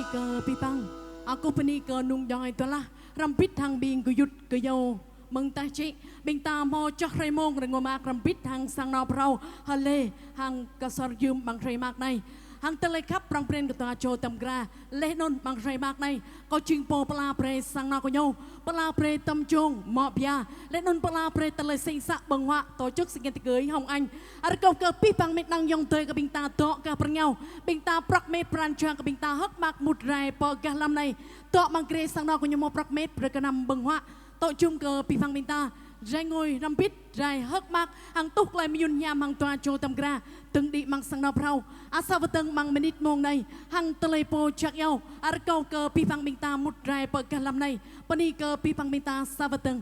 ke pipang aku peni ke nung doi tola rampit hang bing ku yut ke yo mừng ta chị bình ta mò cho rây mông rồi ngồi mạc rampit hang sang nọ prau hà lê hang cơ sở dùm bằng rây mạc này hang tê lê khắp răng pren của ta cho tầm gra lê nôn bằng rây mạc này có chuyên po pala pre sang nọ của nhau pala pre tâm trung mọ bia lê nôn pala pre tê lê sinh sạ bằng họa tổ chức sự kiện tiệc cưới hồng anh ở câu cơ pipang mệt năng yong tê cái bình ta to cả bằng nhau bình ta prak mệt pran trang cái bình ta hất mạc một rai po gà lam này to bằng kre sang nọ của nhau mò prak mệt rồi cái nằm bằng họa tội chung cờ pi phang ta rai ngồi răm pít rai hất mạc hàng túc lại miun nham hàng toa cho tâm gra từng đi mang sang nọ prau asa vâng mang minute mong này hàng telepo chắc nhau ở câu cờ pi phang ta một rai bờ cả làm này pani cờ pi phang ta sa vâng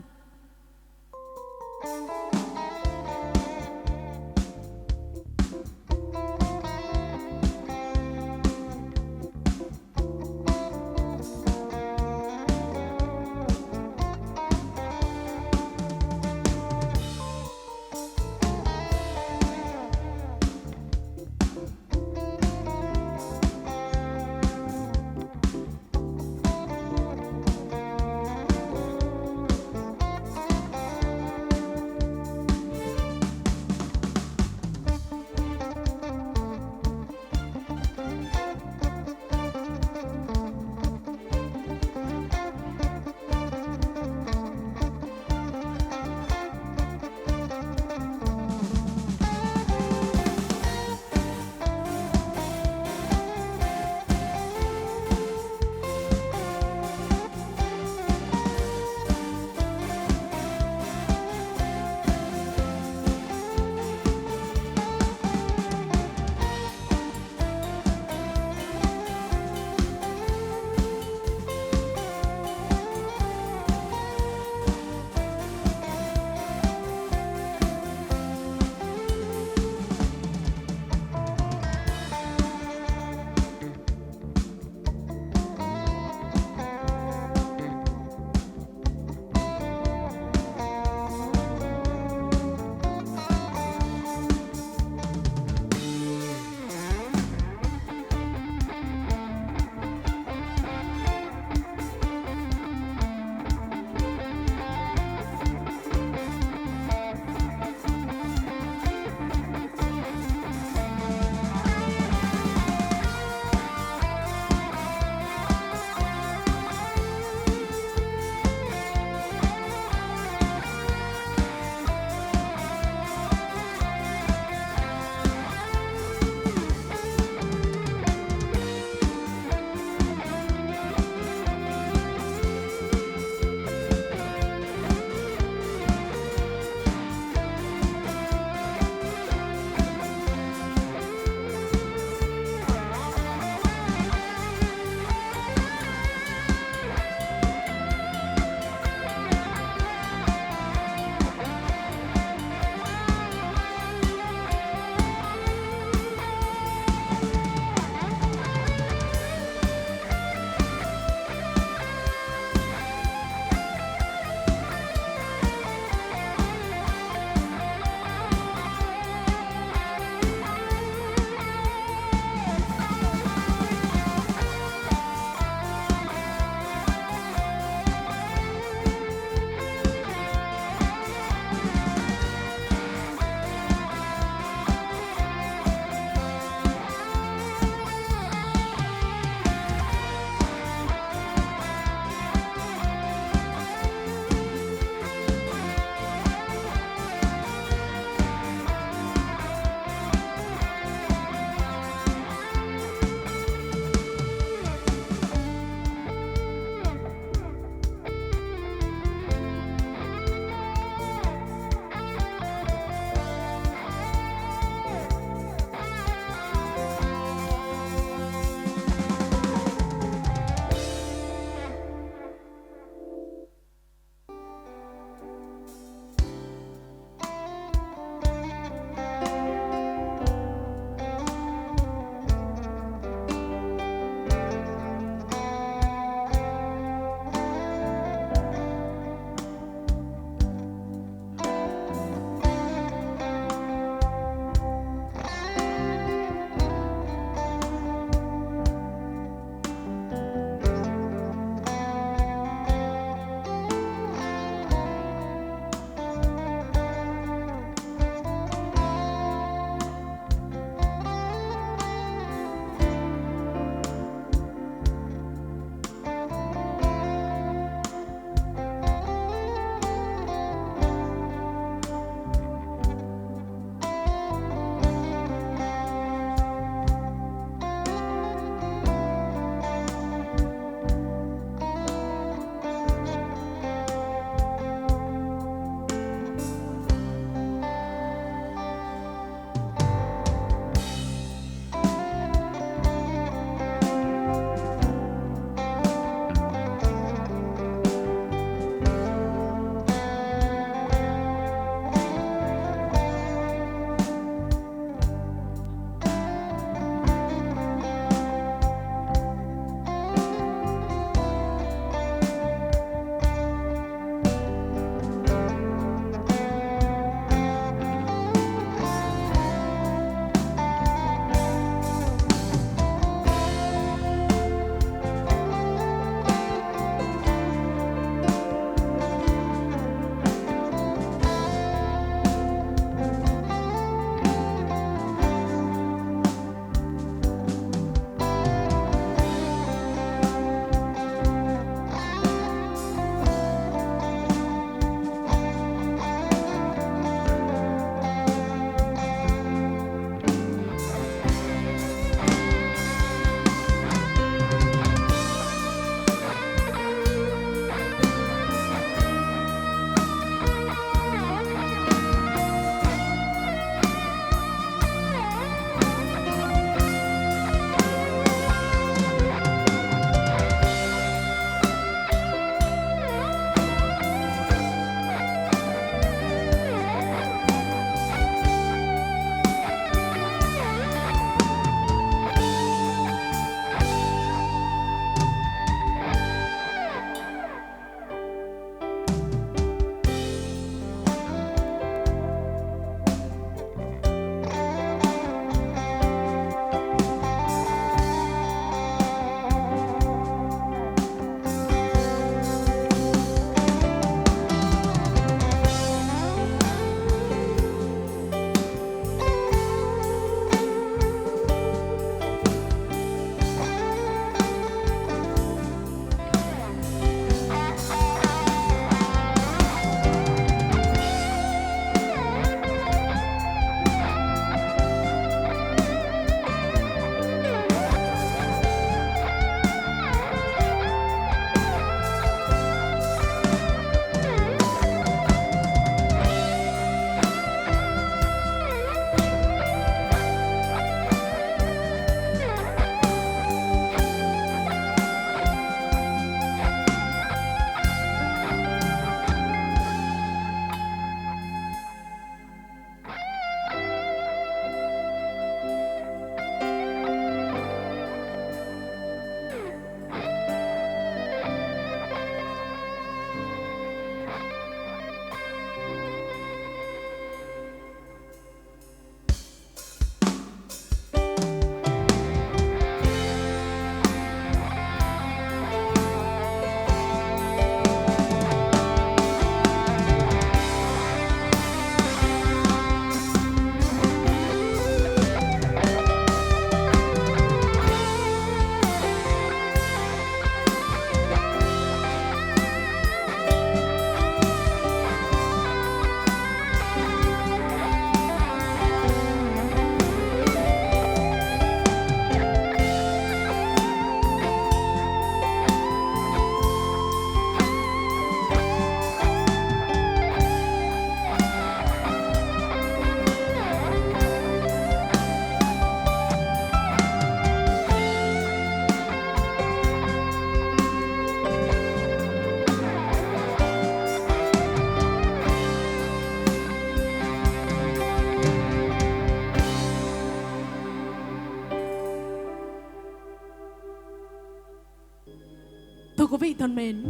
quý vị thân mến,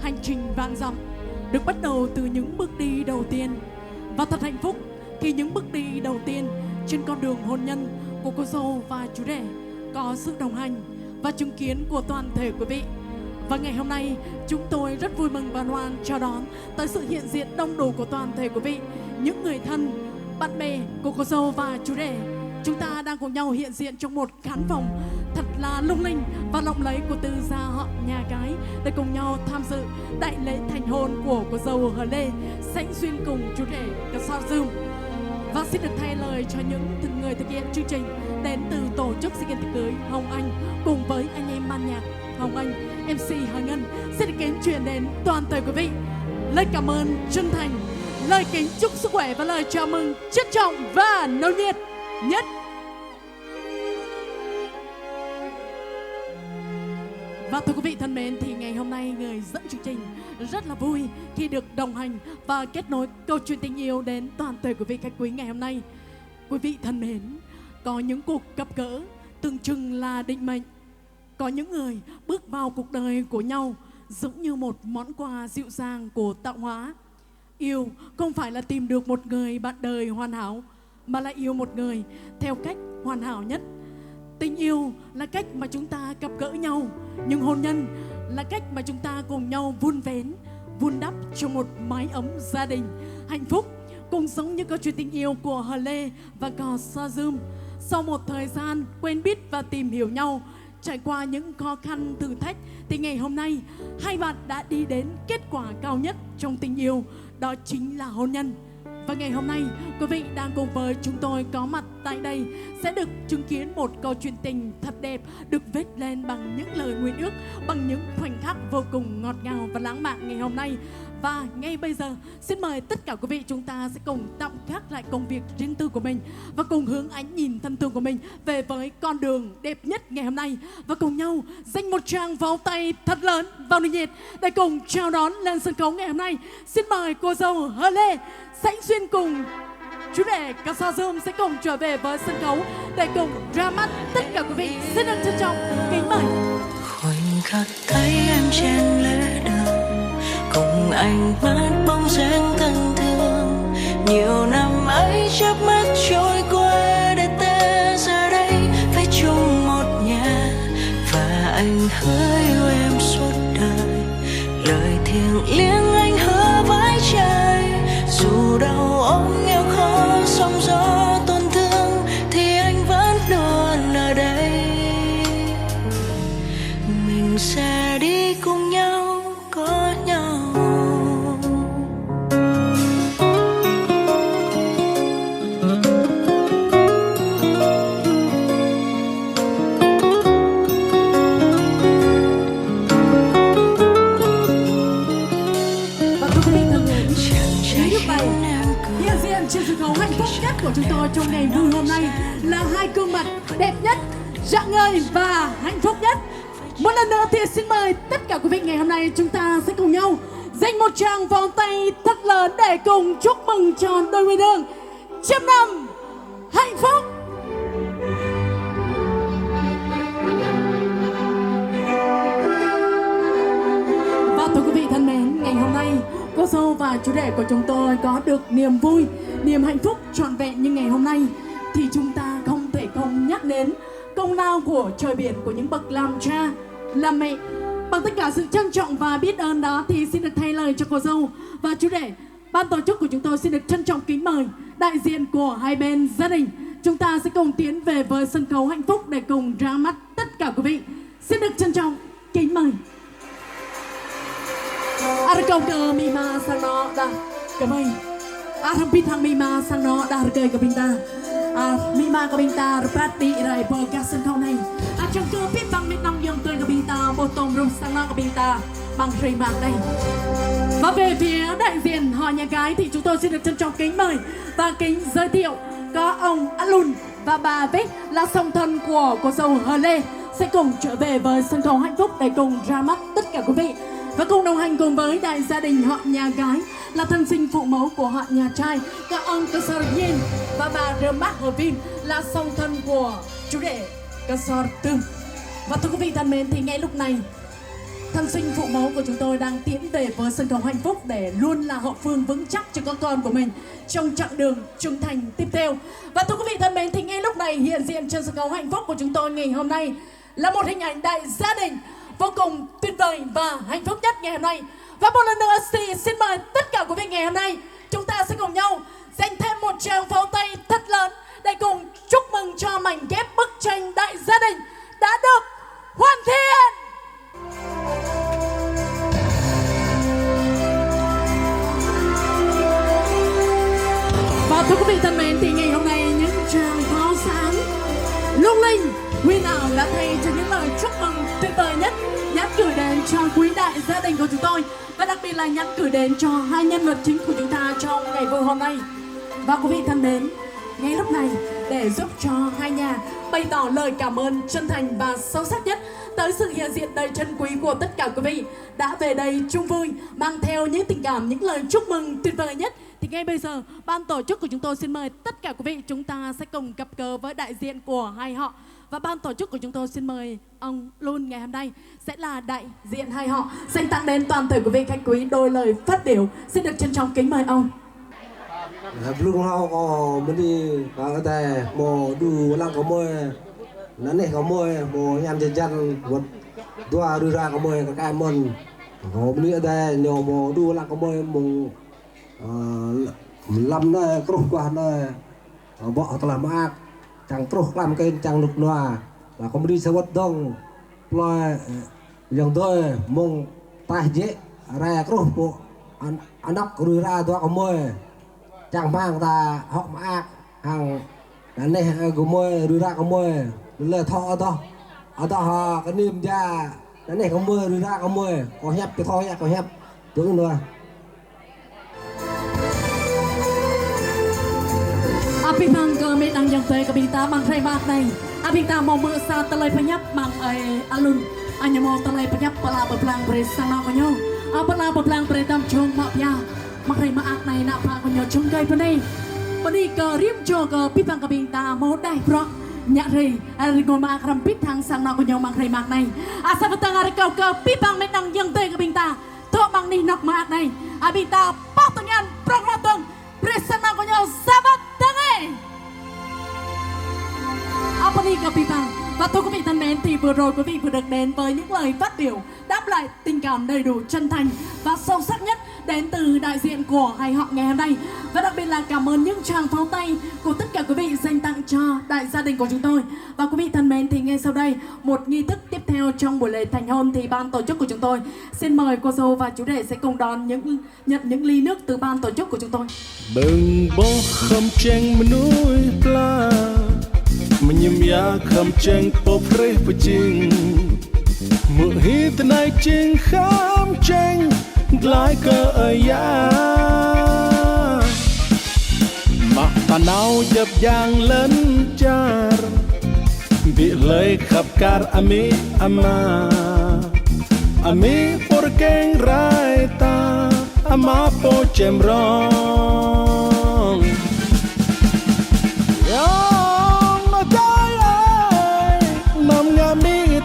hành trình vạn dặm được bắt đầu từ những bước đi đầu tiên. Và thật hạnh phúc khi những bước đi đầu tiên trên con đường hôn nhân của cô dâu và chú rể có sự đồng hành và chứng kiến của toàn thể quý vị. Và ngày hôm nay chúng tôi rất vui mừng và hoan chào đón tới sự hiện diện đông đủ của toàn thể quý vị, những người thân, bạn bè của cô dâu và chú rể. Chúng ta đang cùng nhau hiện diện trong một khán phòng thật là lung linh và lộng lẫy của tư gia họ nhà gái để cùng nhau tham dự đại lễ thành hôn của cô dâu Hờ Lê Sánh Duyên cùng chú rể Cà Sao Dương. Và xin được thay lời cho những người thực hiện chương trình đến từ tổ chức sự kiện tiệc cưới Hồng Anh cùng với anh em ban nhạc Hồng Anh, MC Hà Ngân xin được kính truyền đến toàn thể quý vị lời cảm ơn chân thành, lời kính chúc sức khỏe và lời chào mừng trân trọng và nồng nhiệt nhất. Và thưa quý vị thân mến, thì ngày hôm nay người dẫn chương trình rất là vui khi được đồng hành và kết nối câu chuyện tình yêu đến toàn thể quý vị khách quý ngày hôm nay. Quý vị thân mến, có những cuộc gặp gỡ tưởng chừng là định mệnh. Có những người bước vào cuộc đời của nhau giống như một món quà dịu dàng của tạo hóa. Yêu không phải là tìm được một người bạn đời hoàn hảo, mà là yêu một người theo cách hoàn hảo nhất. Tình yêu là cách mà chúng ta gặp gỡ nhau, nhưng hôn nhân là cách mà chúng ta cùng nhau vun vén, vun đắp cho một mái ấm gia đình hạnh phúc. Cũng giống như câu chuyện tình yêu của Hờ Lê và Cò Sa Dương. Sau một thời gian quen biết và tìm hiểu nhau, trải qua những khó khăn thử thách, thì ngày hôm nay hai bạn đã đi đến kết quả cao nhất trong tình yêu, đó chính là hôn nhân. Và ngày hôm nay quý vị đang cùng với chúng tôi có mặt tại đây sẽ được chứng kiến một câu chuyện tình thật đẹp được viết lên bằng những lời nguyện ước, bằng những khoảnh khắc vô cùng ngọt ngào và lãng mạn ngày hôm nay. Và ngay bây giờ xin mời tất cả quý vị chúng ta sẽ cùng tạm gác lại công việc riêng tư của mình và cùng hướng ánh nhìn thân thương của mình về với con đường đẹp nhất ngày hôm nay, và cùng nhau dành một tràng pháo tay thật lớn vào nồng nhiệt để cùng chào đón lên sân khấu ngày hôm nay. Xin mời cô dâu Hờ Lê Sánh Duyên cùng chú rể Cà Sao Dương sẽ cùng trở về với sân khấu để cùng ra mắt tất cả quý vị. Xin được trân trọng kính mời. Khoảnh khắc thấy em trên lễ đường cùng ánh mắt bóng dáng thân thương, nhiều năm ấy chớp mắt trôi qua để ta giờ đây phải chung một nhà. Và anh hứa yêu em suốt đời, lời thiêng liêng anh hứa với trời. Dù đau ốm nghèo khó sóng gió tổn thương thì anh vẫn luôn ở đây. Mình sẽ đi cùng nhau, có nhau. Trên sân khấu hạnh phúc nhất của chúng tôi trong ngày vui hôm nay là hai gương mặt đẹp nhất, rạng ngời và hạnh phúc nhất. Một lần nữa thì xin mời tất cả quý vị ngày hôm nay chúng ta sẽ cùng nhau dành một tràng vòng tay thật lớn để cùng chúc mừng cho đôi nguyên đường trăm năm hạnh phúc. Và thưa quý vị thân mến, ngày hôm nay cô dâu và chú rể của chúng tôi có được niềm vui, niềm hạnh phúc trọn vẹn như ngày hôm nay, thì chúng ta không thể không nhắc đến công lao của trời biển, của những bậc làm cha, làm mẹ. Bằng tất cả sự trân trọng và biết ơn đó thì xin được thay lời cho cô dâu và chú rể, ban tổ chức của chúng tôi xin được trân trọng kính mời đại diện của hai bên gia đình. Chúng ta sẽ cùng tiến về với sân khấu hạnh phúc để cùng ra mắt tất cả quý vị. Xin được trân trọng kính mời. Arkau ke mima sang no da kamai Arampit hang mima sang no da hargai ke binta mima ke binta rapati rai po ka sân khấu này trong cơ biết băng biết nong dương tươi ke binta một tôm rung sang no ke binta bằng rì mạc đây. Và về phía đại diện họ nhà gái thì chúng tôi xin được trân trọng kính mời và kính giới thiệu có ông Alun và bà Vic là song thân của cô dâu Hờ Lê sẽ cùng trở về với sân khấu hạnh phúc để cùng ra mắt tất cả quý vị. Và cùng đồng hành cùng với đại gia đình họ nhà gái là thân sinh phụ mẫu của họ nhà trai, các ông Cà Sao Nhiên và bà Rơ Mác Hờ Vin là song thân của chú rể Cà Sao Tương. Và thưa quý vị thân mến, thì ngay lúc này thân sinh phụ mẫu của chúng tôi đang tiến về với sân khấu hạnh phúc để luôn là hậu phương vững chắc cho các con của mình trong chặng đường trưởng thành tiếp theo. Và thưa quý vị thân mến, thì ngay lúc này hiện diện trên sân khấu hạnh phúc của chúng tôi ngày hôm nay là một hình ảnh đại gia đình vô cùng tuyệt vời và hạnh phúc nhất ngày hôm nay. Và một lần nữa thì xin mời tất cả quý vị ngày hôm nay chúng ta sẽ cùng nhau dành thêm một tràng pháo tay thật lớn để cùng chúc mừng cho mảnh ghép bức tranh đại gia đình đã được hoàn thiện. Và thưa quý vị thân mến, thì ngày hôm nay những tràng pháo sáng lung linh nguyên ảo đã thay cho những lời chúc mừng tuyệt vời nhất nhắn gửi đến cho quý đại gia đình của chúng tôi, và đặc biệt là nhắn gửi đến cho hai nhân vật chính của chúng ta trong ngày vui hôm nay. Và quý vị thân mến, ngay lúc này để giúp cho hai nhà bày tỏ lời cảm ơn chân thành và sâu sắc nhất tới sự hiện diện đầy trân quý của tất cả quý vị đã về đây chung vui mang theo những tình cảm, những lời chúc mừng tuyệt vời nhất, thì ngay bây giờ ban tổ chức của chúng tôi xin mời tất cả quý vị chúng ta sẽ cùng gặp gỡ với đại diện của hai họ. Và ban tổ chức của chúng tôi xin mời ông Luôn ngày hôm nay sẽ là đại diện hai họ dành tặng đến toàn thể quý vị khách quý đôi lời phát biểu. Xin được trân trọng kính mời ông. Belum hao ko meni ka te mo du lang ko moy nane ko moy mo nyam jajan buat dua rura ko moy ka kai mon ko meni te nyo mo du lang ko moy mong lam na kruh kwa na bo tala mak chang truh lam ken chang luk noa là ko meni sawat dong ploy yang doy mong tah je ra kruh po anak rura dua ko moy chẳng mang ta họ mà hàng này của môi đưa ra của môi lời thọ to ở đó họ cái niềm ra cái này của môi đưa ra của môi có hẹp cái thọ có hẹp tướng nữa. Apimang kami ang yang tay kabita mang tray mak này. Apita mo mưa sa talay panyap mang ay alun. Anya mo talay panyap pala berpelang bersang na kanyo. Pala berpelang beredam chung mak ya. Mặc này mà ác này nạp phá của nhỏ chung gây bên đây cờ riêng cho cờ biết bằng cờ bình ta mô đại pro nhạc rì ngồi mà ác rằm biết thằng sang nào của nhỏ mặc này mạc này sa vật tăng cầu cờ biết bằng mấy đằng dân tê cờ bình ta thọ bằng đi nọc mà ác này bình ta bóc tăng nhân prong ra tầng sang nào của nhỏ sa vật tăng ấy cờ biết bằng. Và thưa quý vị thân mến, thì vừa rồi quý vị vừa được đến với những lời phát biểu đáp lại tình cảm đầy đủ chân thành và sâu sắc nhất đến từ đại diện của hai họ ngày hôm nay. Và đặc biệt là cảm ơn những tràng pháo tay của tất cả quý vị dành tặng cho đại gia đình của chúng tôi. Và quý vị thân mến, thì ngay sau đây một nghi thức tiếp theo trong buổi lễ thành hôn thì ban tổ chức của chúng tôi xin mời cô dâu và chú rể sẽ cùng đón nhận những ly nước từ ban tổ chức của chúng tôi. Bừng bó khâm tranh mà nuôi pla menyim ya kham cheng pop re paching mu hi tanai ching kham cheng glai ka aya ma panau jab yang len char bi lei khap kar ami ama ami por keng raita ama po chemrong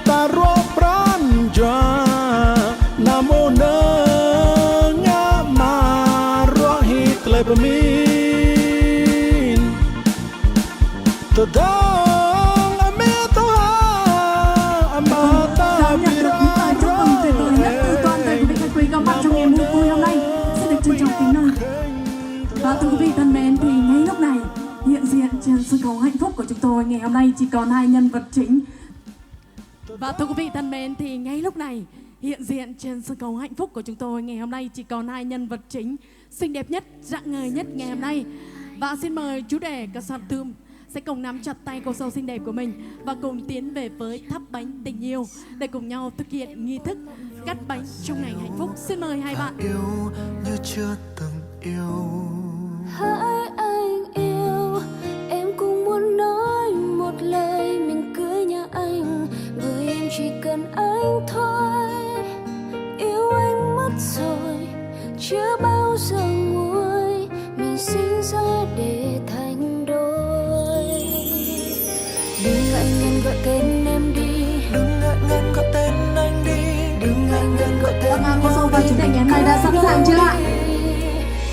ta ro pran jwa namo na nga ma ro hi tle pramin to dong ame to ha ama ta vira ro toàn thể quý vị khách quý có mặt trong ngày vui hôm nay xin được trân trọng kính mời. Và thưa quý vị thân mến, thì ngay lúc này hiện diện trên sân khấu hạnh phúc của chúng tôi ngày hôm nay chỉ còn hai nhân vật chính. Và thưa quý vị thân mến, thì ngay lúc này hiện diện trên sân khấu hạnh phúc của chúng tôi ngày hôm nay chỉ còn hai nhân vật chính xinh đẹp nhất, rạng ngời nhất ngày hôm nay. Và xin mời chú rể cả sạp tươm sẽ cùng nắm chặt tay cô dâu xinh đẹp của mình và cùng tiến về với thắp bánh tình yêu để cùng nhau thực hiện nghi thức cắt bánh trong ngày hạnh phúc. Xin mời hai bạn. Yêu như chưa từng yêu. Hỡi anh yêu, em cũng muốn nói một lời mình cưới nhà anh, bởi em chỉ cần anh thôi. Yêu anh mất rồi, chưa bao giờ nguôi, mình sinh ra để thành đôi. Đừng ngại ngần gọi tên em đi, Đừng ngại ngần gọi tên anh đi. đừng ngại ngần Em này đã sẵn sàng chưa ạ?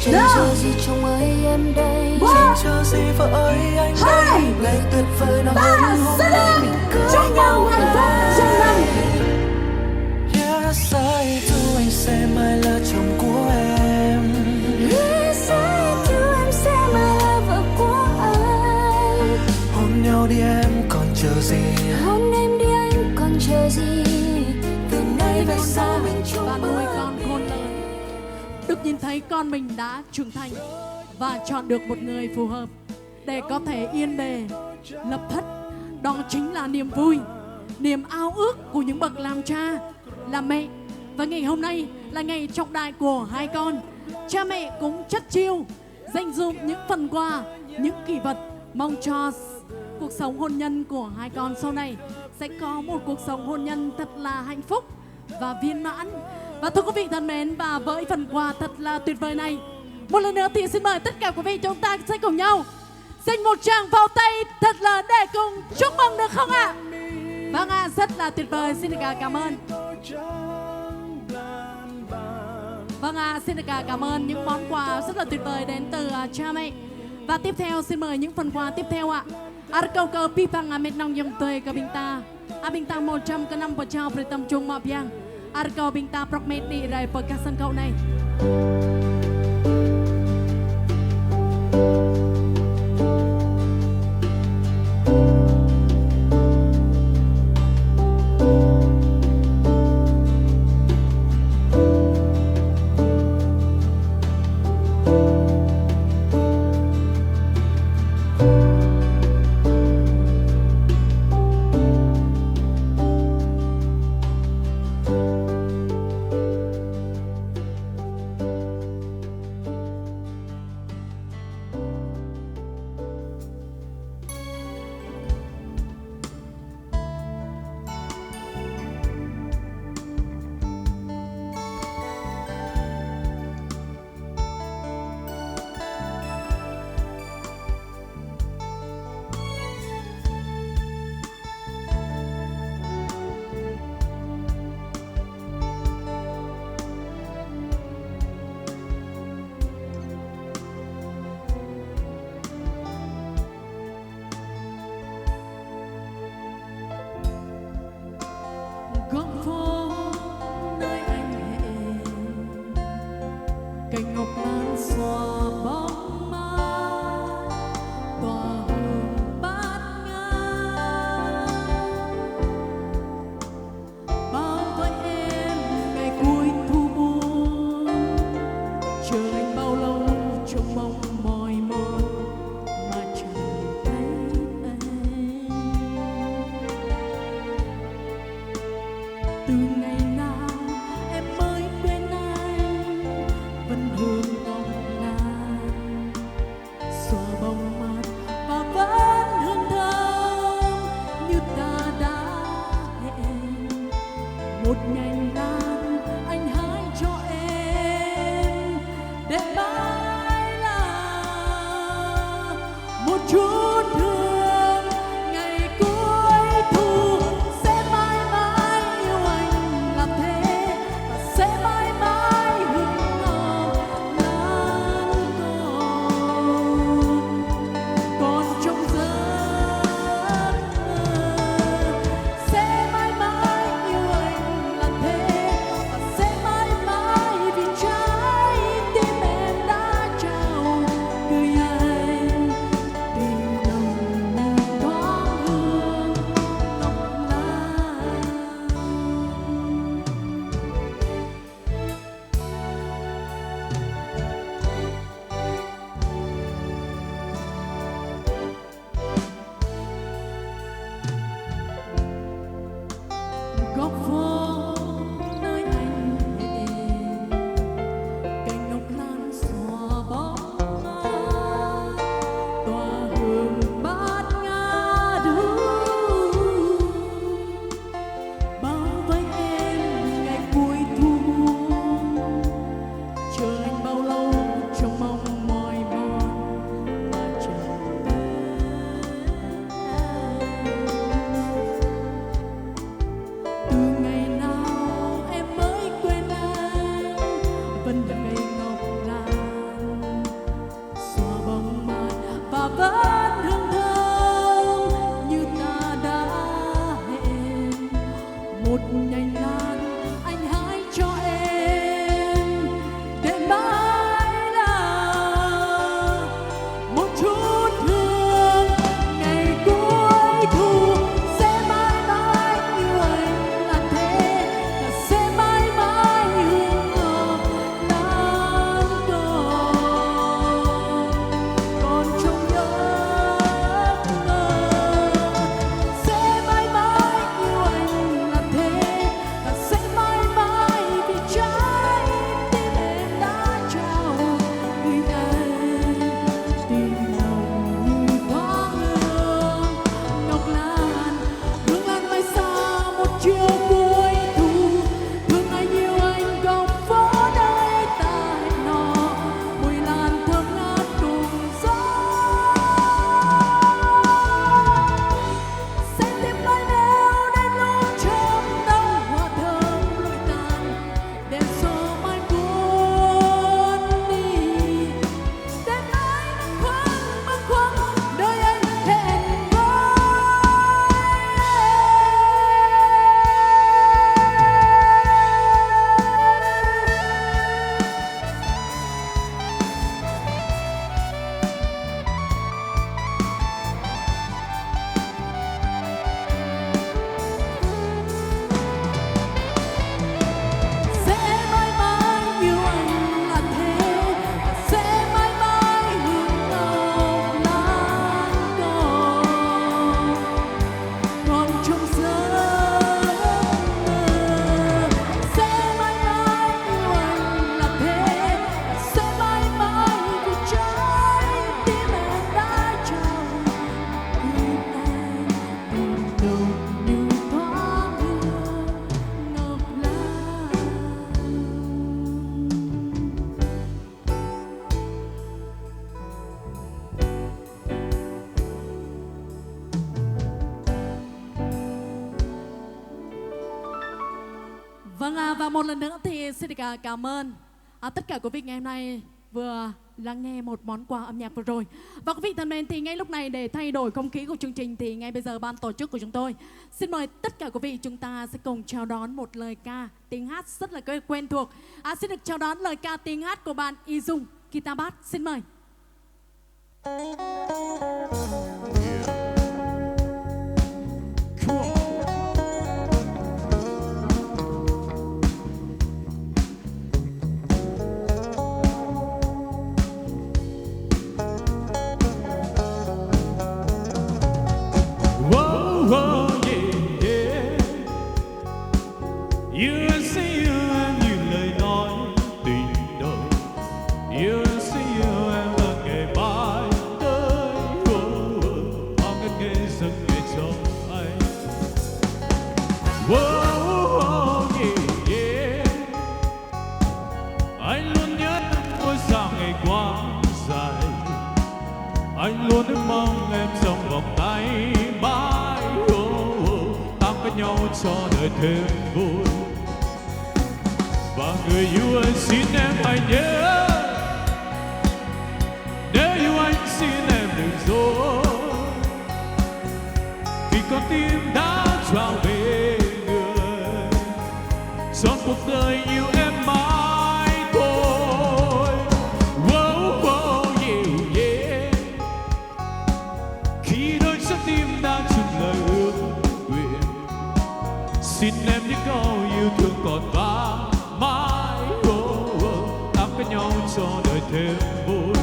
Chẳng Đâu? chờ gì chồng ơi em đây. Chẳng chờ gì vợ ơi anh đây. Ngày tuyệt vời nào hơn hôm nay mình cưới Chúc nhau hạnh phúc trăm năm. Yes, I do, anh sẽ mãi là chồng của em. Yes, I do, em sẽ mãi là vợ của anh. Hôn nhau đi em còn chờ gì. Hôn em đi anh còn chờ gì. Từ nay về sau mình chung Và nuôi bước con khôn lớn, được nhìn thấy con mình đã trưởng thành và chọn được một người phù hợp để có thể yên bề lập thất. Đó chính là niềm vui, niềm ao ước của những bậc làm cha làm mẹ. Và ngày hôm nay là ngày trọng đại của hai con. Cha mẹ cũng chất chiêu dành dụm những phần quà, những kỷ vật, mong cho cuộc sống hôn nhân của hai con sau này sẽ có một cuộc sống hôn nhân thật là hạnh phúc và viên mãn. Và thưa quý vị thân mến, và với phần quà thật là tuyệt vời này, một lần nữa thì xin mời tất cả quý vị chúng ta sẽ cùng nhau xin một tràng pháo tay thật là để cùng chúc mừng được không ạ? Vâng ạ, rất là tuyệt vời, xin được cảm ơn. Vâng ạ, xin được cảm ơn những món quà rất là tuyệt vời đến từ cha mẹ. Và tiếp theo xin mời những phần quà tiếp theo ạ. Câu cơ pipang amet nong yong tue ke binta. Bintang 100 ke 6 pecah Pritam Chung Ma Piang. Arko bintang prokmet di rai perkasan kau này. Vâng, và một lần nữa thì xin được cảm ơn tất cả quý vị ngày hôm nay vừa lắng nghe một món quà âm nhạc vừa rồi. Và quý vị thân mến, thì ngay lúc này để thay đổi không khí của chương trình thì ngay bây giờ ban tổ chức của chúng tôi xin mời tất cả quý vị chúng ta sẽ cùng chào đón một lời ca tiếng hát rất là quen thuộc. Xin được chào đón lời ca tiếng hát của bạn Y Dung, guitar bass. Xin mời. Anh luôn ước mong em trong vòng tay mãi, ta có nhau cho đời thêm vui. Và người yêu ơi xin em hãy nhớ, nếu yêu anh xin em đừng dối, vì con tim đã trao về người, trọn cuộc đời yêu em mãi thôi. Khi đôi trái tim đang chung lời ước nguyện, xin em những câu yêu thương còn vang mãi. Ta có nhau cho đời thêm vui.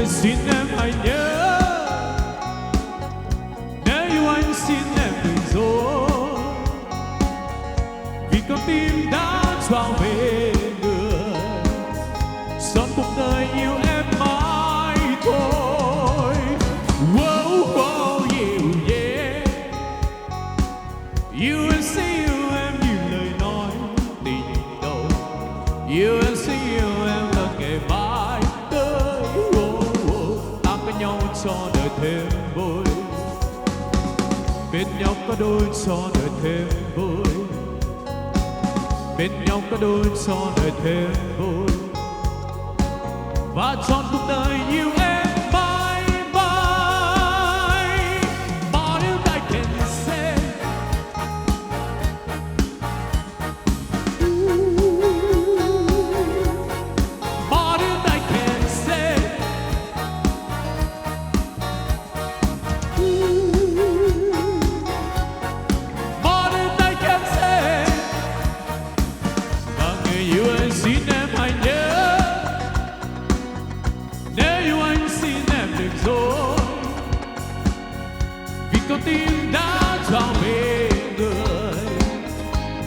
Xin em hãy nhớ, nếu yêu anh xin em đừng dối, vì con tim đã trao về người, son cuộc đời yêu em mãi thôi. Yeah. Yêu em sẽ yêu em như lời nói tình đầu, yêu em sẽ yêu em là ngày mai tới. Nhau cho đời thêm vui, bên nhau có đôi cho đời thêm vui, bên nhau có đôi cho đời thêm vui, và trọn cuộc đời yêu em mãi mãi. But if I can say, but if I can say, con tim đã trao về người,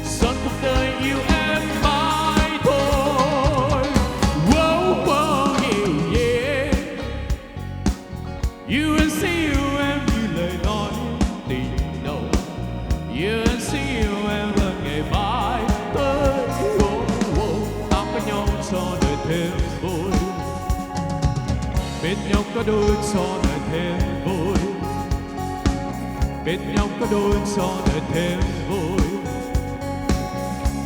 son cuộc đời yêu em mãi thôi. Yeah. Yêu em sẽ yêu em như lời nói tình đầu, yêu em sẽ yêu em là ngày mai tới. Ta có nhau cho đời thêm vui, bên nhau có đôi cho đời thêm vui, bên nhau có đôi cho đời thêm vui,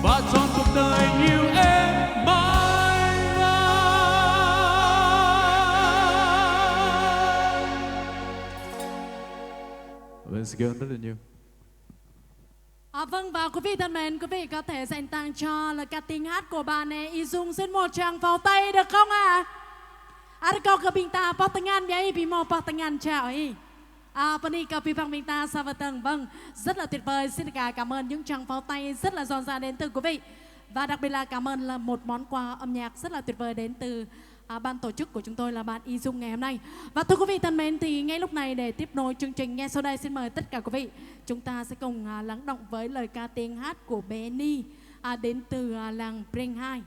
và trọn cuộc đời yêu em mãi mãi. Let's go rất là nhiều. Vâng, và quý vị thân mến, quý vị có thể dành tặng cho lời ca tiếng hát của bạn Y Dung xin một tràng pháo tay được không ạ? Ada kau ke bintang patengan biai bimo patengan chào ấy. Pani cà phê bằng ta Savatang. Vâng, rất là tuyệt vời. Xin cảm ơn những tràng pháo tay rất là giòn giã đến từ quý vị. Và đặc biệt là cảm ơn là một món quà âm nhạc rất là tuyệt vời đến từ ban tổ chức của chúng tôi là bạn Y Dung ngày hôm nay. Và thưa quý vị thân mến, thì ngay lúc này để tiếp nối chương trình ngay sau đây xin mời tất cả quý vị chúng ta sẽ cùng lắng động với lời ca tiếng hát của bé Ni đến từ làng Preng 2.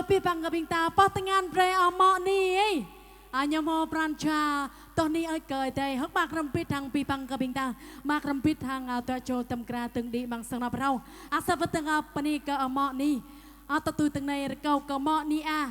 ពីបង្កបិងតាប៉ោះតងានប្រែអមនេះអញមកប្រានចាតោះនេះឲ្យកើតែហឹកបាក់រំពីทางពីបង្កបិងតាមករំពីทางតចូលតំក្រាទឹងឌីបាំងសងណប្រោអាសវតងបនីកអមនេះអតទុយទាំងណៃរកោកមនេះអា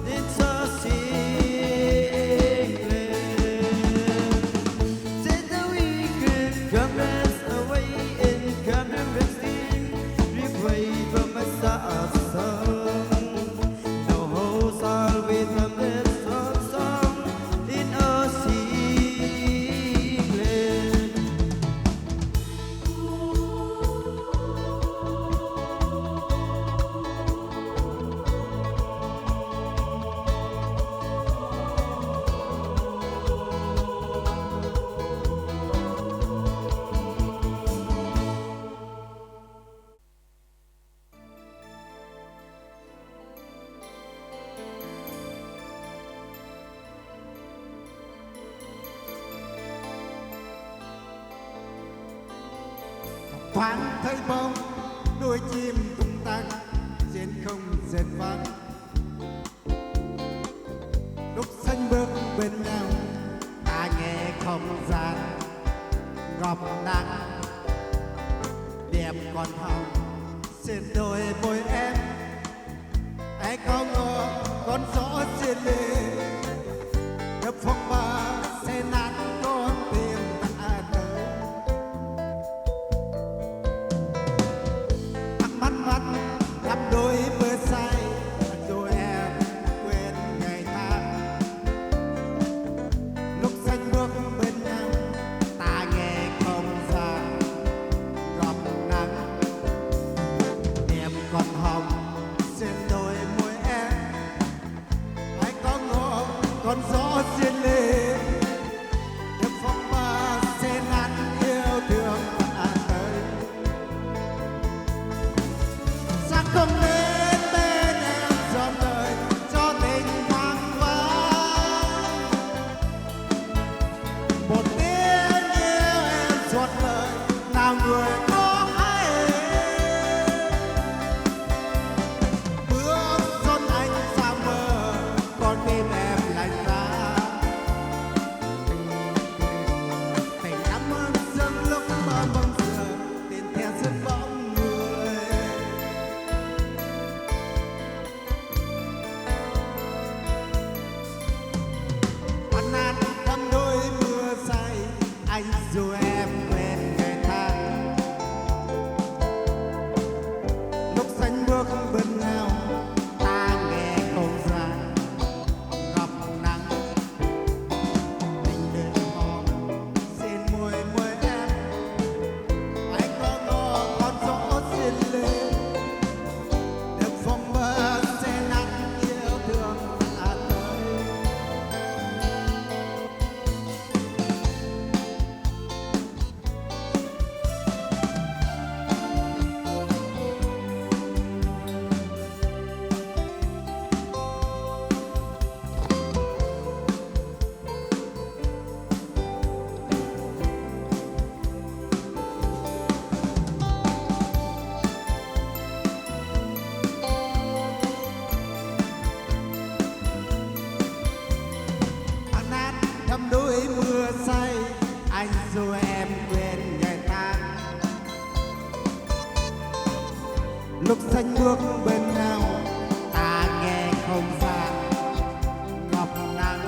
It's a thoáng thấy bóng đôi chim tung tăng trên không dệt vắng. Lúc xanh bước bên nhau ta nghe không gian gọt nắng đẹp còn hồng trên đôi môi em. Ai có ngờ con gió xiên lên đập phong ba xe nát con tim ta tới. Mắt mắt lắm đôi mưa say rồi em quên ngày tháng. Lúc xanh bước bên nhau ta nghe không gian gọt nắng đẹp còn hồng trên đôi môi em. Ai có ngờ con gió xiên lên đêm phong ba xe nát yêu thương ta tới. Sao không đến bên em dọn đời cho tình hoang vắng. Một tiếng yêu em suốt lời nào người có hay. Bước chân anh xa mơ con tim em lạnh giá. Tình cảm ơn dâng lúc mơ mong giờ tin theo rất bóng người. Hoàn nạn đắm đôi mưa say anh dù em quên ngày tháng. Lúc xanh bước bên nhau ta nghe không gian gặp nắng tình đêm hò xin môi môi em. Ai có ngờ con gió xiên lên đêm phong ba xe nát yêu thương ta tới. Hoàn nạn đắm đôi mưa say anh dù em quên ngày tháng. Lúc xanh bước bên nhau ta nghe không gian ngọc nắng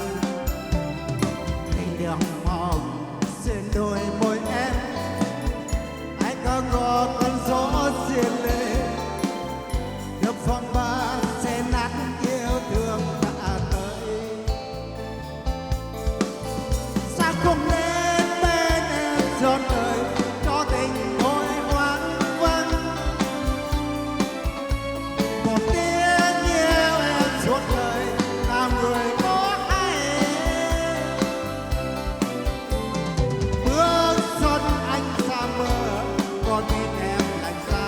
tình đường hồng trên đôi môi em. Ai có ngờ con gió xiên lên đập phong ba xe nát yêu thương ta tới. Sao không đến bên em dọn đời cho tình tôi hoang vắng. Một tiếng yêu em suốt đời nào người có hay. Bước chân anh xa mơ con tim em lạnh giá.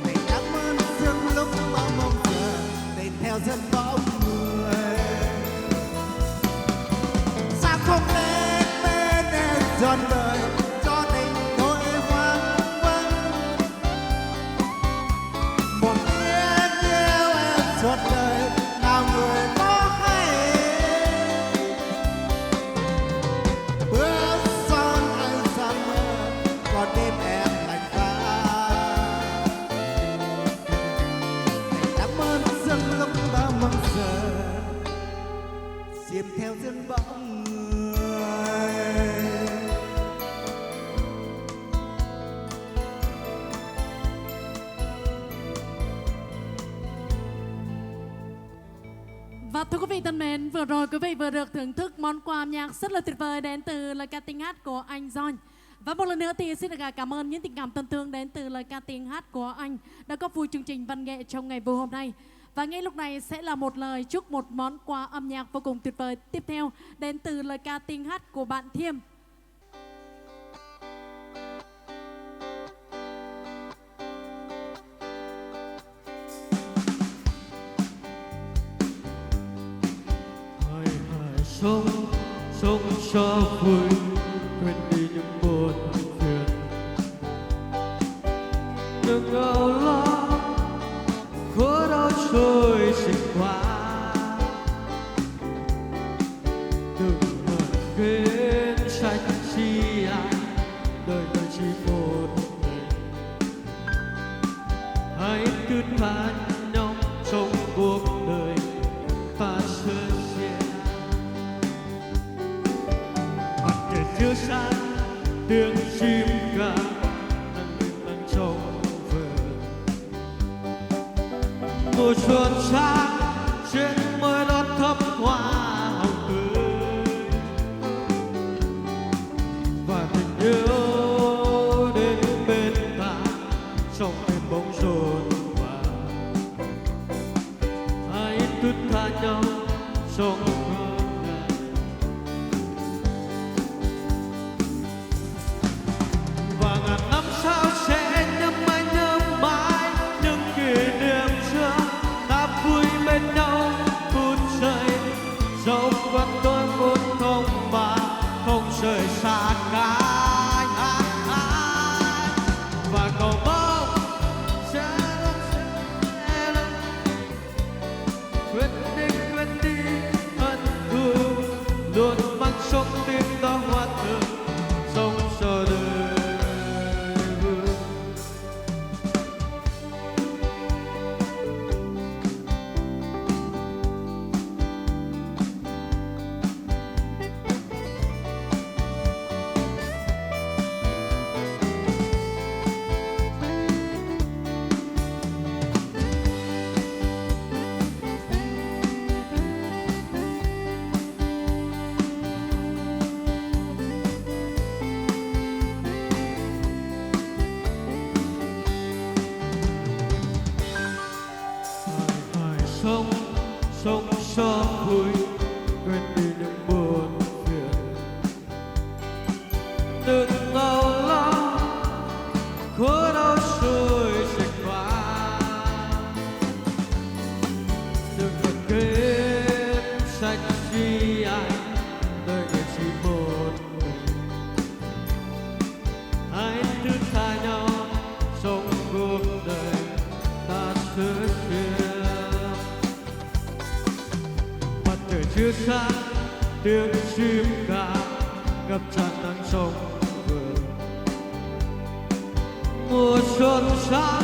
Tình cảm ơn sương lúc bao mong giờ tình theo dân bóng người. Sao không đến bên em dọn đời cho tình tôi hoang vắng. Một tiếng yêu em suốt đời nào người có hay. Bước son anh xa mơ còn tim em lạnh giá. Tình cảm ơn dâng lúc bao mong giờ xiêm theo dân bóng người. Và thưa quý vị thân mến, vừa rồi quý vị vừa được thưởng thức món quà âm nhạc rất là tuyệt vời đến từ lời ca tiếng hát của anh John. Và một lần nữa thì xin được cảm ơn những tình cảm thân thương đến từ lời ca tiếng hát của anh đã góp vui chương trình văn nghệ trong ngày vui hôm nay. Và ngay lúc này sẽ là một lời chúc một món quà âm nhạc vô cùng tuyệt vời tiếp theo đến từ lời ca tiếng hát của bạn Thiêm. Hãy sống cho vui, quên đi những buồn chưa xa tiếng chim ca đang trong vườn. Mùa xuân sang trên môi đón thắm hoa hồng tươi và tình yêu đến bên ta trong đêm bóng rộn vàng. Hãy thức tha nhau trong cơn này và ngàn năm sau sẽ nhớ mãi những kỷ niệm xưa ta vui bên nhau phút giây dẫu vẫn đôi phút không mà không rời xa cái và cầu mong sẽ quyết đi hận thù luôn mang trong tim ta hoa thơm sống cho đời. Sống cho vui quên đi những buồn phiền, đừng âu lo khổ đau rồi sẽ qua, đừng cần kết sạch chi ai đời người chỉ một mình. Hãy thứ tha nhau trong cuộc đời ta sớm chưa xa tiếng chim ca ngập tràn nắng trong vườn. Mùa xuân sang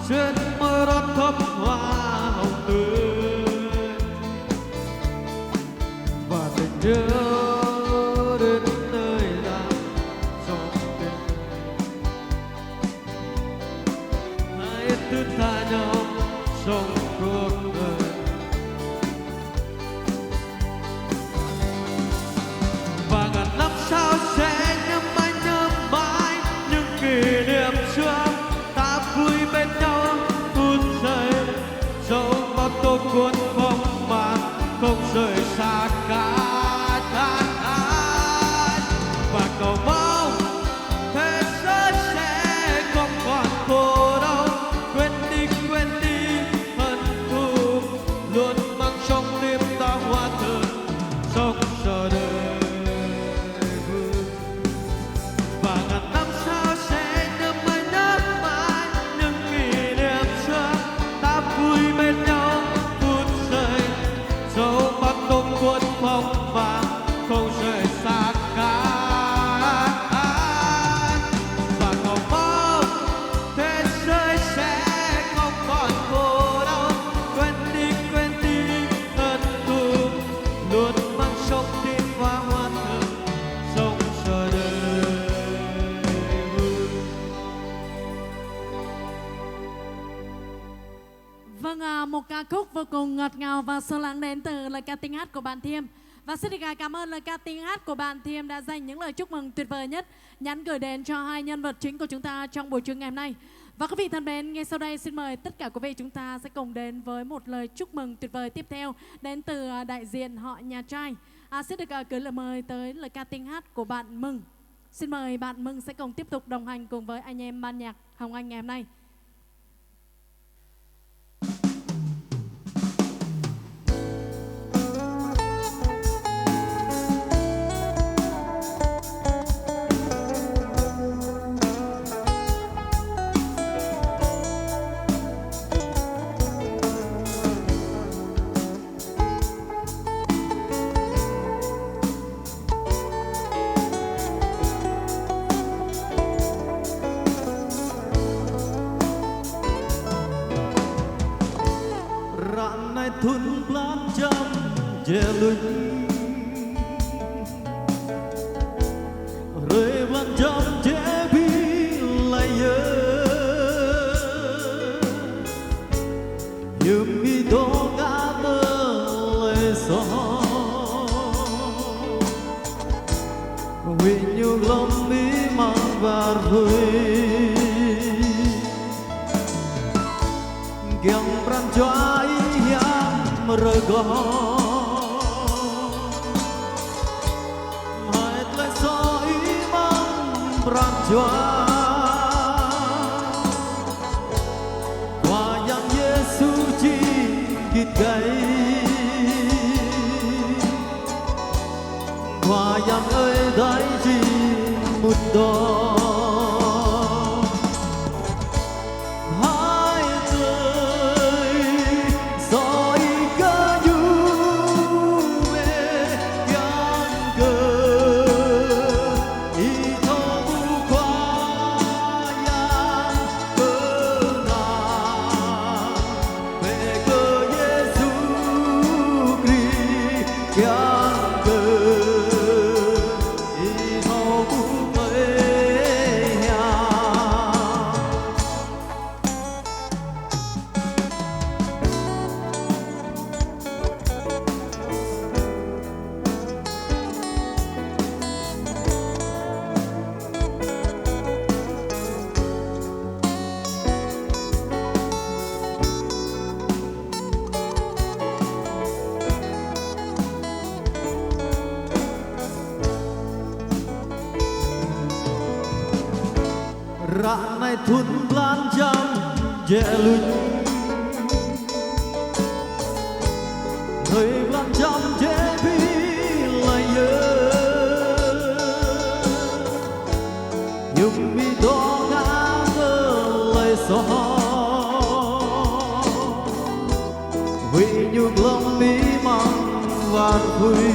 trên môi đón thắm hoa hồng tươi và tình nhớ đến nơi đang trong tim. Hãy thứ tha nhau trong cuộc đời và ngàn năm sau sẽ nhớ mãi những kỷ niệm xưa ta vui bên nhau phút giây dẫu bao tố cuốn phong màn không rời xa cả và cầu mong thế giới sẽ không còn khổ đau quên đi hận thù luôn mang trong tim ta hoa thơm sống cho đời. Không rời xa cả và cầu mong thế giới sẽ không còn khổ đau quên đi hận thù luôn mang trong tim hoa thơm sống cho đời vui. Vâng, một ca khúc vô cùng ngọt ngào và sâu lắng đến từ lời ca tiếng hát của bạn Thiêm. Và xin được cảm ơn lời ca tiếng hát của bạn Thiêm đã dành những lời chúc mừng tuyệt vời nhất nhắn gửi đến cho hai nhân vật chính của chúng ta trong buổi trưa ngày hôm nay. Và quý vị thân mến, ngay sau đây xin mời tất cả quý vị chúng ta sẽ cùng đến với một lời chúc mừng tuyệt vời tiếp theo đến từ đại diện họ nhà trai. Xin được gửi lời mời tới lời ca tiếng hát của bạn Mừng. Xin mời bạn Mừng sẽ cùng tiếp tục đồng hành cùng với anh em ban nhạc Hồng Anh ngày hôm nay. Thun plan jam jelun gió vì nhiều lòng mỹ mang và vui Giang pran choai hiam rego Hai tle soi mang pran choai Qua yang Yesu chi git gai Qua yang ơi đại chi một đó Rạ này thun lan chăm dễ lưng Thời lan chăm dễ bi lại nhớ Nhưng mi đó ngã ngơ lại gió Vì nhung lòng mi mang và vui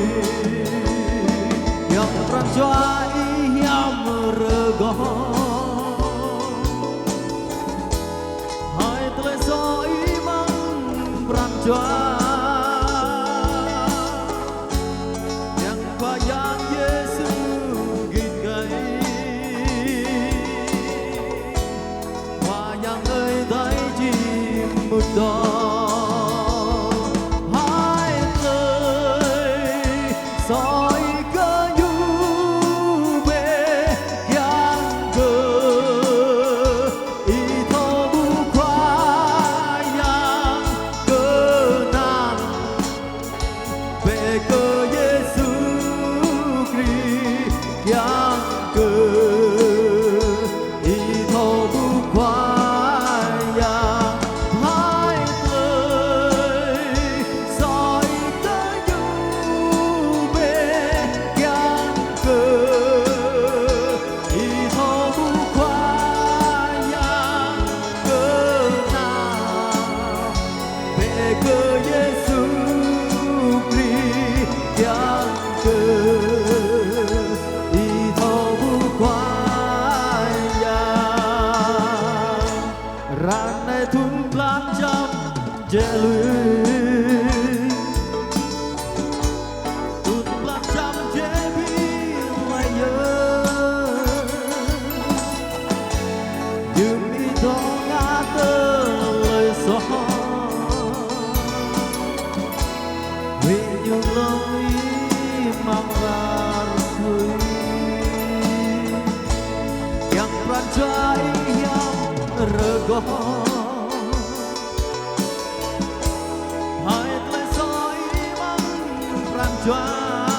Yang pran choai hiam rego Yang bayang Yesu gigai Wayang ơi đại chi một đó Hai lời soi cơ nhu bê yang cơ ý thô bu khoa yang cơ nan về cơ Giêsu Christ yang cơ ý thô bu khoa yang hai lời soi cơ nhu bê yang cơ ý thô bu khoa yang cơ nào về cơ Giêsu Christ yang cơ ý thô bu khoa yang ran này thun lan chăm dễ lưới thun lan chăm dễ bi lại nhớ nhưng đi đó ngã tơ lời gió vì nhiều lòng ý mang vào vui yang pran choai hiam rego hai tle soi mang pran choai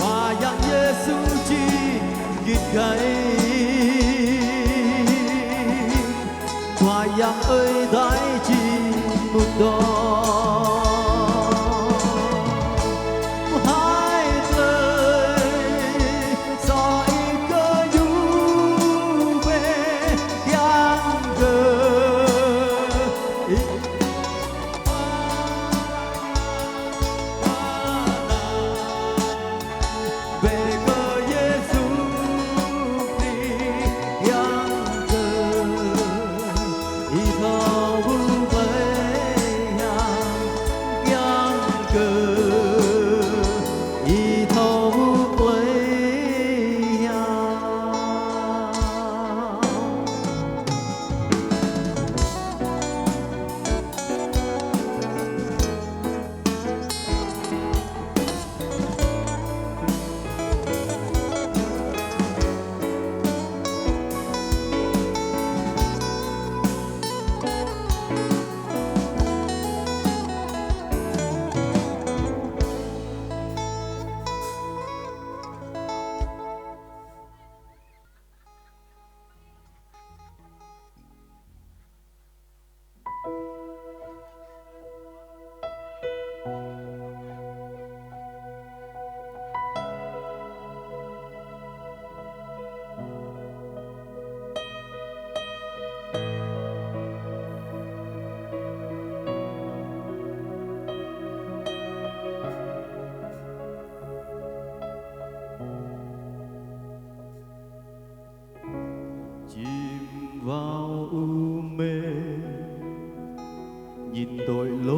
qua yang Yesu chi git gai qua yang ơi đại chi một đó hai lời soi cơ nhu bê yang cơ về cơ Giêsu Christ yang cơ ý thô bu bê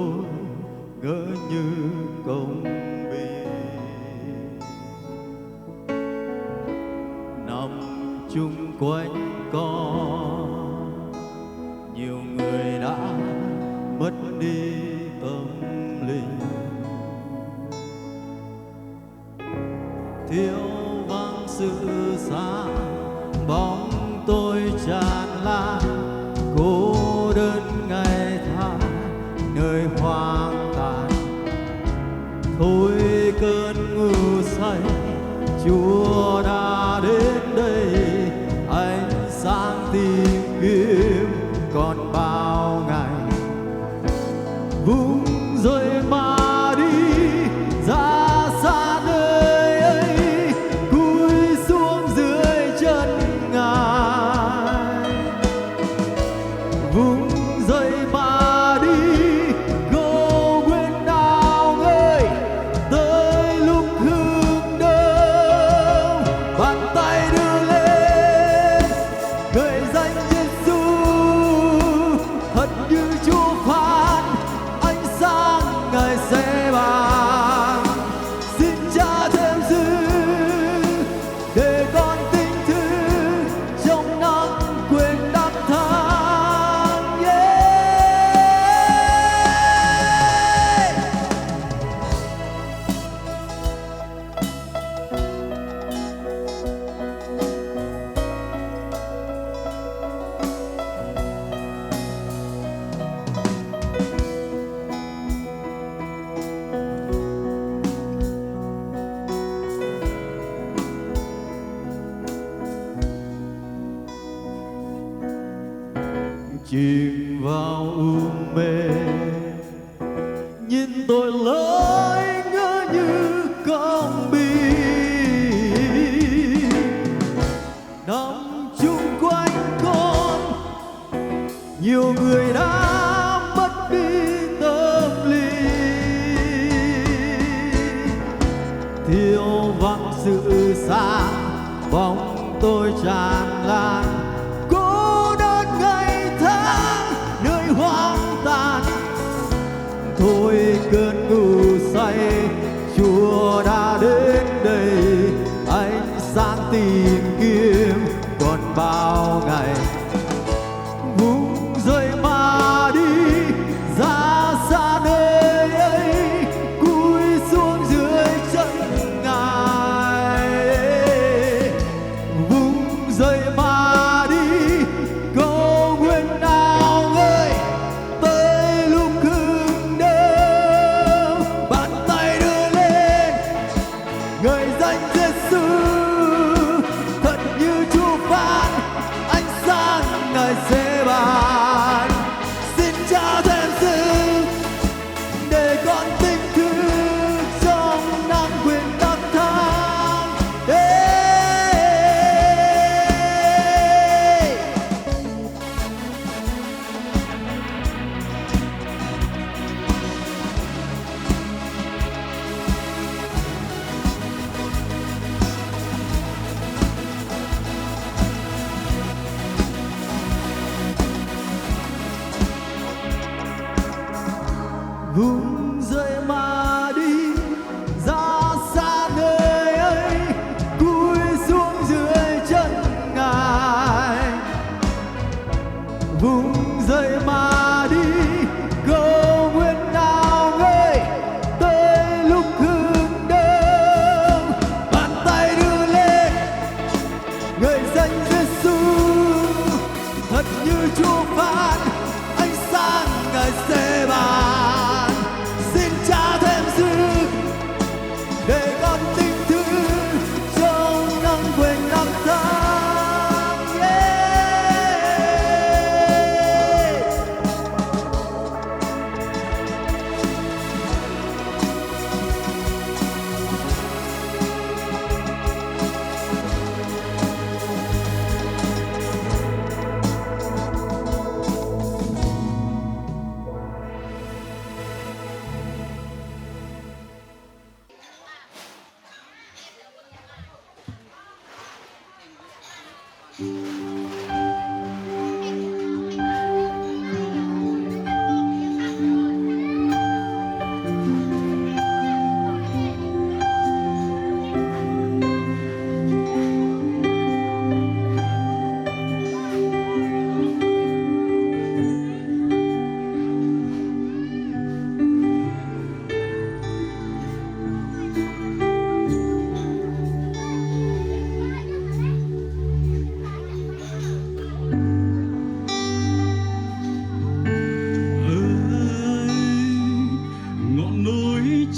tôi ngỡ như công bình nằm chung quanh con nhiều người đã mất đi tâm linh thiếu vắng sự sáng bóng tôi tràn lan cô đơn ngày tháng nơi hoang tàn thôi cơn ngủ say Chúa đã đến đây ánh sáng tìm kiếm còn bao ngày vung rơi mà đi ra xa nơi ấy cúi xuống dưới chân Ngài vung rơi mà đi cô quên nào ngơi tới lúc hướng đông bàn tay đưa lên gợi danh Giêsu thật như Chúa phán ánh sáng Ngài sẽ ban xin Cha thêm dư để con tình thương trong nắng quên năm tháng chìm vào u mê nhìn tôi lối ngỡ như con bi nằm chung quanh con nhiều người đã mất đi tâm linh thiếu vắng sự sáng bóng tôi tràn lan cô đơn ngày tháng nơi hoang tàn thôi cơn ngủ say Chúa đã đến đây ánh sáng tìm kiếm còn bao ngày vung rơi mà đi ra xa nơi ấy cúi xuống dưới chân Ngài vung rơi mà đi cô quên nào ngơi tới lúc hướng đông bàn tay đưa lên ngợi danh Giêsu thật như Chúa phán ánh sáng Ngài sẽ ban xin Cha thêm dư để con tình thương trong nắng quên năm tháng vung rơi mà đi ra xa nơi ấy cúi xuống dưới chân Ngài vung rơi mà đi câu nguyện nào ngơi tới lúc hướng đông bàn tay đưa lên ngợi danh Giêsu thật như Chúa phán ánh sáng Ngài sẽ ban xin Cha thêm dư để con tình thương trong nắng quên năm tháng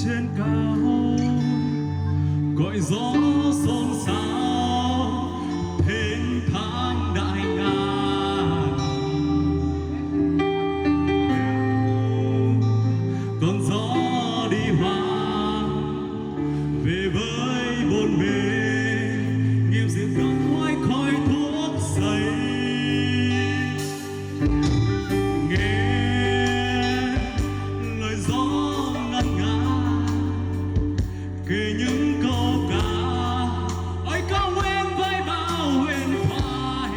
trên cao gọi gió xôn xao thênh thang đại ngàn. Con gió đi hoang về với bồn bề nghiêm dịu ngắm hoài khói thuốc say. Kể những câu ca ôi cao nguyên với bao huyền thoại,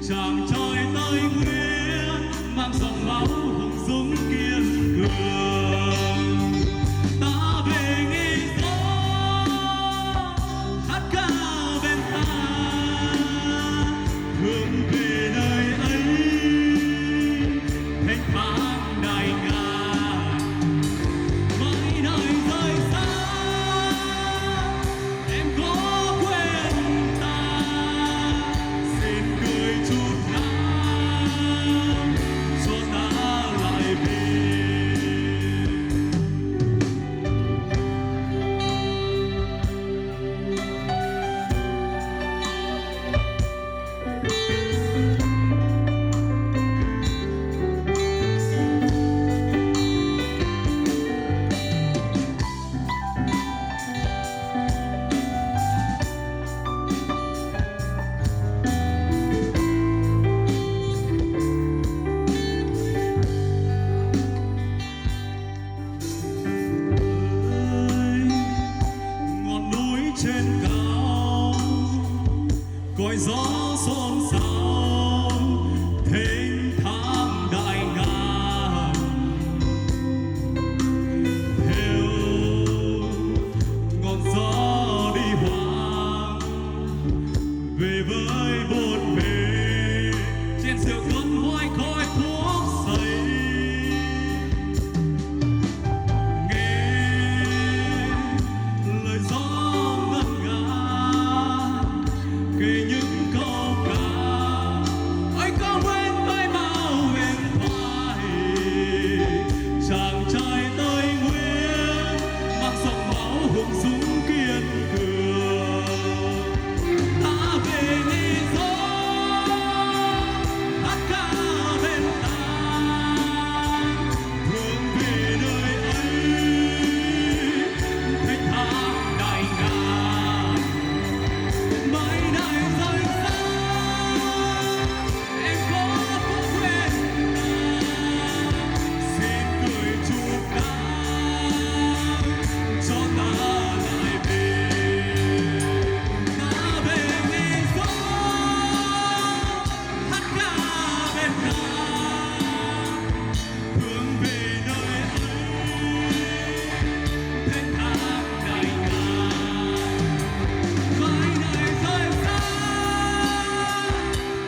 chàng trai tây nguyên mang dòng máu hùng dũng kiên cường. Ta về nghe gió hát ca bên ta, hướng về nơi ấy thanh thang đại ngàn. Mãi nơi rời xa em có quên ta, xin cười chút nào cho ta lại về. Ngọn núi trên cao còi gió xôn xao thênh thang đại ngàn. Theo ngọn gió đi hoang về với bồn bề trên rượu cơn hoài khói thuốc say. Lời gió ngân nga kể những câu ca ôi cao nguyên với bao huyền thoại, chàng trai tây nguyên mang dòng máu hùng dũng kiên cường. Ta về nghe gió hát ca bên ta, hướng về nơi ấy thanh thang đại ngàn. Mãi nơi rời xa em có quên ta, xin cười chút nào cho ta lại về. Ta về nghe gió hát ca bên ta, hướng về nơi ấy thanh thang đại ngàn. Mãi nơi rời xa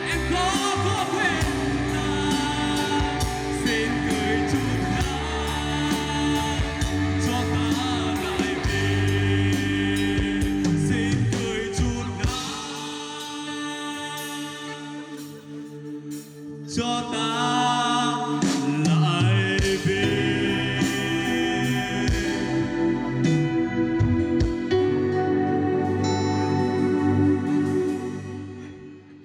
em có quên ta, xin cười chút nào cho ta lại về. Xin cười chút nào cho ta